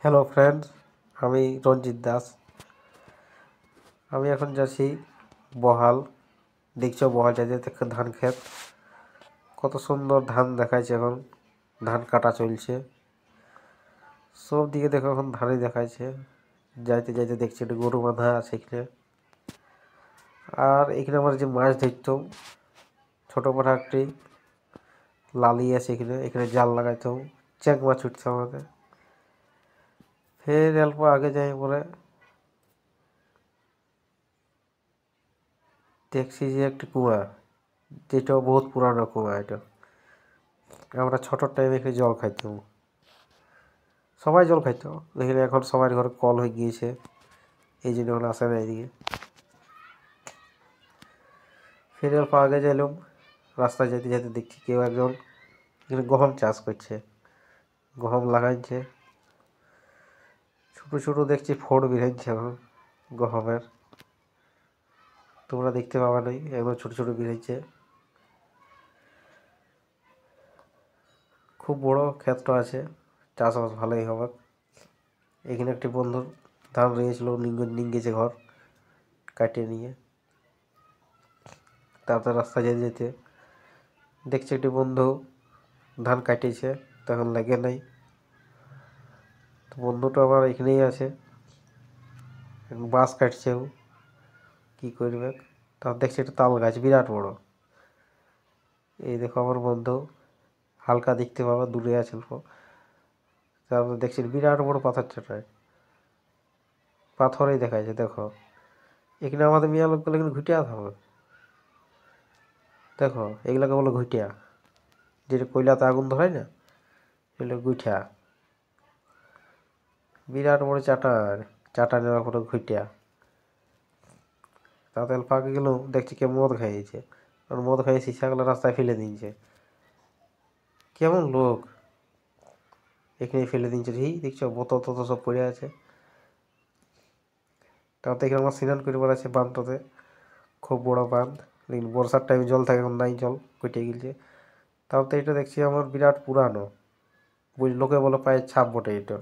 Hello friends, আমি রঞ্জিত দাস। আমি এখন যাচ্ছি বহাল। দেখছো বহাল যাতে ধান ক্ষেত, কত সুন্দর ধান দেখাচ্ছে। এখন ধান কাটা চলছে, সব দিকে দেখো এখন ধানই দেখাচ্ছে। যাইতে যাইতে দেখছি একটা গরু বাঁধা আছে এখানে। আর এখানে আমার যে মাছ ধরতাম, ছোটো পাঠা একটি লালি আছে এখানে। এখানে জাল লাগাইতাম, চেক মাছ ছুটছে আমাদের। ফের অল্প আগে যাই পরে দেখছি যে একটি কুয়া, যেটাও বহুত পুরানো কুয়া। এটা আমরা ছোট টাইমে এখানে জল খাইতাম, সবাই জল খাইতো এখানে। এখন সবার ঘরে কল হয়ে গিয়েছে, এই জন্য এখন আসে না এদিকে। ফের অল্প আগে যাইলাম, রাস্তায় যেতে যেতে দেখছি কেউ একজন এখানে গম চাষ করছে, গম লাগাইছে। ছোটো ছোটো দেখছি ফোড় বেরোচ্ছে এখন গমের, তোমরা দেখতে পাবা নাই, একদম ছোটো ছোটো বেরোচ্ছে। খুব বড় ক্ষেতটা আছে, চাষবাস ভালোই হবে। এখানে একটি বন্ধুর ধান রয়েছিল, নিঙ্গেছে ঘর কাটিয়ে নিয়ে। তারপরে রাস্তা যেতে যেতে দেখছি একটি বন্ধু ধান কাটিয়েছে, তখন লাগে নাই। তো বন্ধুটা আমার এখানেই আছে, বাঁশ কাটছেও, কী করবে। তখন দেখছি একটা তাল গাছ বিরাট বড়। এই দেখো আমার বন্ধু, হালকা দেখতে পাবো দূরে আছে অল্প। তারপর দেখছি বিরাট বড় পাথর চাটায়, পাথরেই দেখাচ্ছে। দেখো এখানে আমাদের মিয়া লোকগুলো এখানে ঘুটিয়া থাকবে। দেখো এগুলাকে বলো ঘুটিয়া, যেটা কয়লাতে আগুন ধরায় না, এগুলো গুইঠা। বিরাট বড় চাটা নেওয়ার পরে ঘুটিয়া। তাতে পাকে গেল, দেখছি কে মদ খাইয়েছে, আর মদ খাইয়ে সিসাগুলো রাস্তায় ফেলে দিয়েছে। কেমন লোক এখানে ফেলে দিয়েছে, এই দেখছো বোতল টোতল সব পড়ে আছে। তাতে এখানে আমার স্নান করে বেড়াচ্ছে বাঁধটাতে, খুব বড় বাঁধ। লেকিন বর্ষার টাইমে জল থাকে, এখন নাই জল, কেটে গেছে। তাও তো এটা দেখছি আমার বিরাট পুরানো, লোকে বলে পায়ের ছাপ বটে এটা।